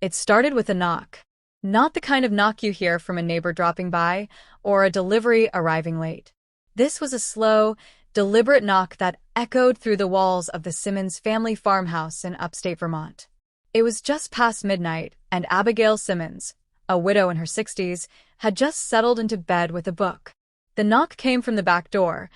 It started with a knock. Not the kind of knock you hear from a neighbor dropping by or a delivery arriving late. This was a slow, deliberate knock that echoed through the walls of the Simmons family farmhouse in upstate Vermont. It was just past midnight, and Abigail Simmons, a widow in her 60s, had just settled into bed with a book. The knock came from the back door,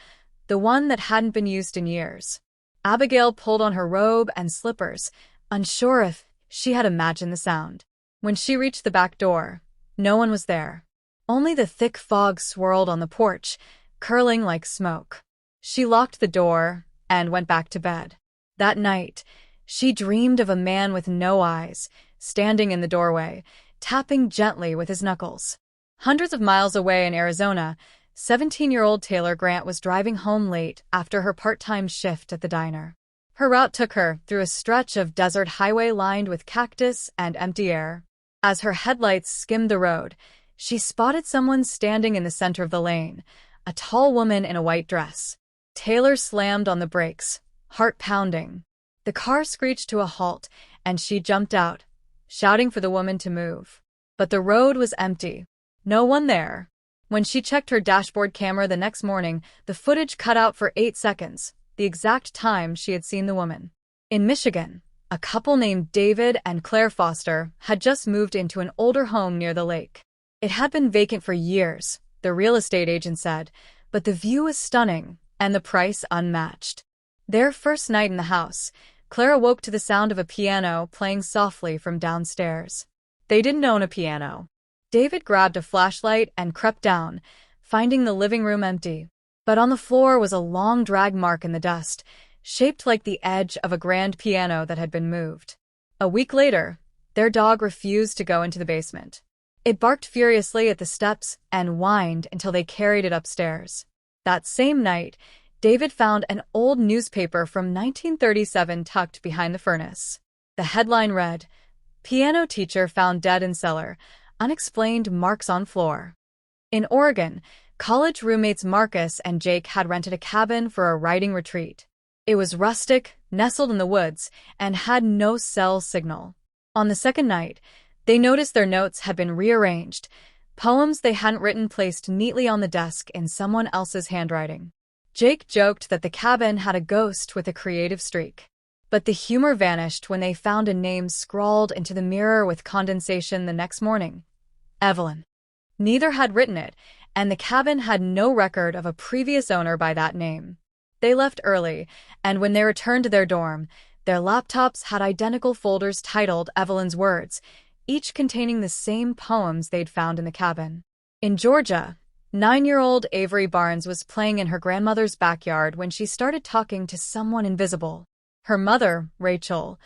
the one that hadn't been used in years. Abigail pulled on her robe and slippers, unsure if she had imagined the sound. When she reached the back door, no one was there. Only the thick fog swirled on the porch, curling like smoke. She locked the door and went back to bed. That night, she dreamed of a man with no eyes, standing in the doorway, tapping gently with his knuckles. Hundreds of miles away in Arizona, 17-year-old Taylor Grant was driving home late after her part-time shift at the diner. Her route took her through a stretch of desert highway lined with cactus and empty air. As her headlights skimmed the road, she spotted someone standing in the center of the lane, a tall woman in a white dress. Taylor slammed on the brakes, heart pounding. The car screeched to a halt, and she jumped out, shouting for the woman to move. But the road was empty. No one there. When she checked her dashboard camera the next morning, the footage cut out for 8 seconds, the exact time she had seen the woman. In Michigan, a couple named David and Claire Foster had just moved into an older home near the lake. It had been vacant for years, the real estate agent said, but the view was stunning and the price unmatched. Their first night in the house, Claire awoke to the sound of a piano playing softly from downstairs. They didn't own a piano. David grabbed a flashlight and crept down, finding the living room empty. But on the floor was a long drag mark in the dust, shaped like the edge of a grand piano that had been moved. A week later, their dog refused to go into the basement. It barked furiously at the steps and whined until they carried it upstairs. That same night, David found an old newspaper from 1937 tucked behind the furnace. The headline read, "Piano teacher found dead in cellar. Unexplained marks on floor." In Oregon, college roommates Marcus and Jake had rented a cabin for a writing retreat. It was rustic, nestled in the woods, and had no cell signal. On the second night, they noticed their notes had been rearranged, poems they hadn't written placed neatly on the desk in someone else's handwriting. Jake joked that the cabin had a ghost with a creative streak. But the humor vanished when they found a name scrawled into the mirror with condensation the next morning. Evelyn. Neither had written it, and the cabin had no record of a previous owner by that name. They left early, and when they returned to their dorm, their laptops had identical folders titled Evelyn's Words, each containing the same poems they'd found in the cabin. In Georgia, 9-year-old Avery Barnes was playing in her grandmother's backyard when she started talking to someone invisible. Her mother, Rachel,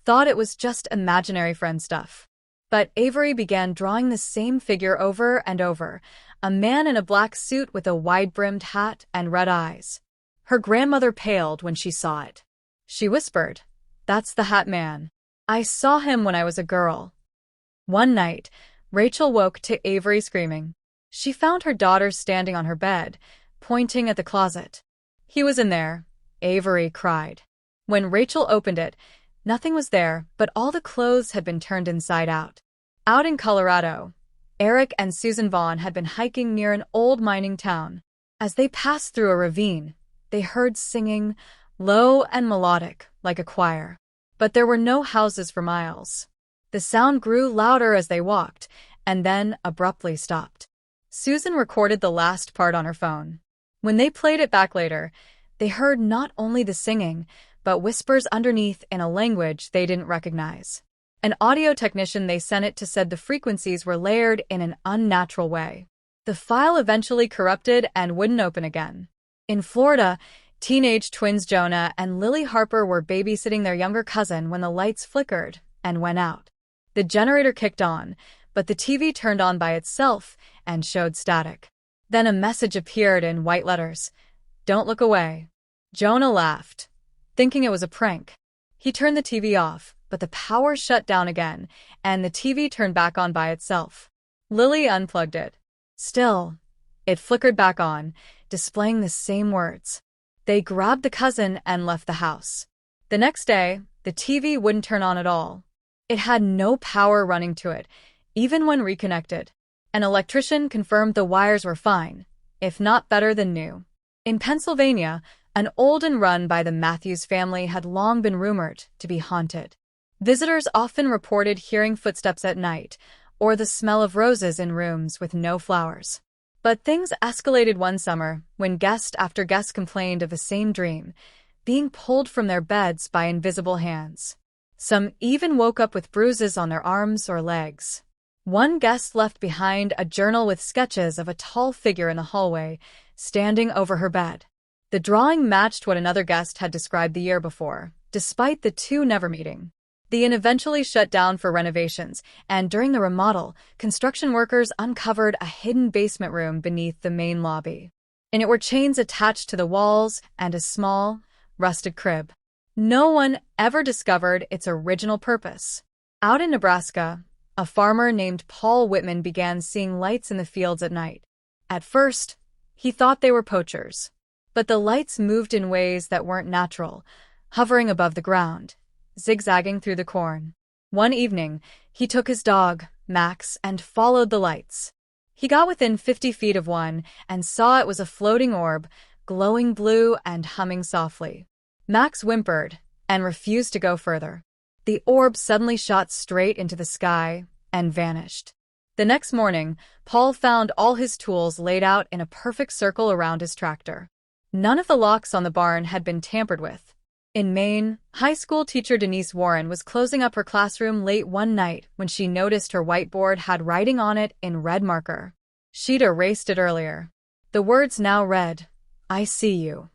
thought it was just imaginary friend stuff. But Avery began drawing the same figure over and over, a man in a black suit with a wide-brimmed hat and red eyes. Her grandmother paled when she saw it. She whispered, "That's the Hat Man. I saw him when I was a girl." One night, Rachel woke to Avery screaming. She found her daughter standing on her bed, pointing at the closet. "He was in there," Avery cried. When Rachel opened it, nothing was there, but all the clothes had been turned inside out. Out in Colorado, Eric and Susan Vaughn had been hiking near an old mining town. As they passed through a ravine, they heard singing, low and melodic, like a choir. But there were no houses for miles. The sound grew louder as they walked, and then abruptly stopped. Susan recorded the last part on her phone. When they played it back later, they heard not only the singing, but whispers underneath in a language they didn't recognize. An audio technician they sent it to said the frequencies were layered in an unnatural way. The file eventually corrupted and wouldn't open again. In Florida, teenage twins Jonah and Lily Harper were babysitting their younger cousin when the lights flickered and went out. The generator kicked on, but the TV turned on by itself and showed static. Then a message appeared in white letters. "Don't look away." Jonah laughed, thinking it was a prank. He turned the TV off, but the power shut down again, and the TV turned back on by itself. Lily unplugged it. Still, it flickered back on, displaying the same words. They grabbed the cousin and left the house. The next day, the TV wouldn't turn on at all. It had no power running to it, even when reconnected. An electrician confirmed the wires were fine, if not better than new. In Pennsylvania, an old inn run by the Matthews family had long been rumored to be haunted. Visitors often reported hearing footsteps at night, or the smell of roses in rooms with no flowers. But things escalated one summer when guest after guest complained of the same dream, being pulled from their beds by invisible hands. Some even woke up with bruises on their arms or legs. One guest left behind a journal with sketches of a tall figure in the hallway, standing over her bed. The drawing matched what another guest had described the year before, despite the two never meeting. The inn eventually shut down for renovations, and during the remodel, construction workers uncovered a hidden basement room beneath the main lobby. In it were chains attached to the walls and a small, rusted crib. No one ever discovered its original purpose. Out in Nebraska, a farmer named Paul Whitman began seeing lights in the fields at night. At first, he thought they were poachers. But the lights moved in ways that weren't natural, hovering above the ground, zigzagging through the corn. One evening, he took his dog, Max, and followed the lights. He got within 50 feet of one and saw it was a floating orb, glowing blue and humming softly. Max whimpered and refused to go further. The orb suddenly shot straight into the sky and vanished. The next morning, Paul found all his tools laid out in a perfect circle around his tractor. None of the locks on the barn had been tampered with. In Maine, high school teacher Denise Warren was closing up her classroom late one night when she noticed her whiteboard had writing on it in red marker. She'd erased it earlier. The words now read, "I see you."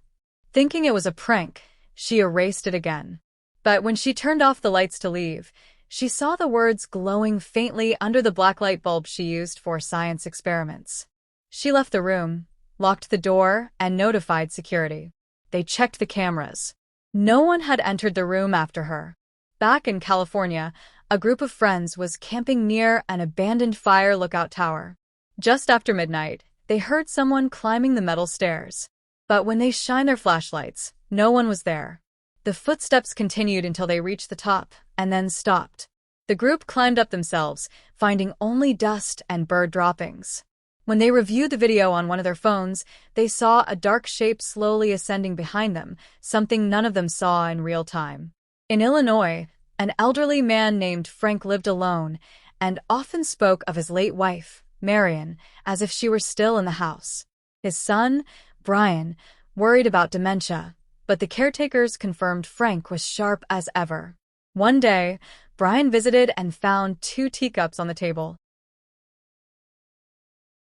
Thinking it was a prank, she erased it again. But when she turned off the lights to leave, she saw the words glowing faintly under the black light bulb she used for science experiments. She left the room, locked the door, and notified security. They checked the cameras. No one had entered the room after her. Back in California, a group of friends was camping near an abandoned fire lookout tower. Just after midnight, they heard someone climbing the metal stairs. But when they shined their flashlights, no one was there. The footsteps continued until they reached the top, and then stopped. The group climbed up themselves, finding only dust and bird droppings. When they reviewed the video on one of their phones, they saw a dark shape slowly ascending behind them, something none of them saw in real time. In Illinois, an elderly man named Frank lived alone and often spoke of his late wife, Marion, as if she were still in the house. His son, Brian, worried about dementia, but the caretakers confirmed Frank was sharp as ever. One day, Brian visited and found 2 teacups on the table.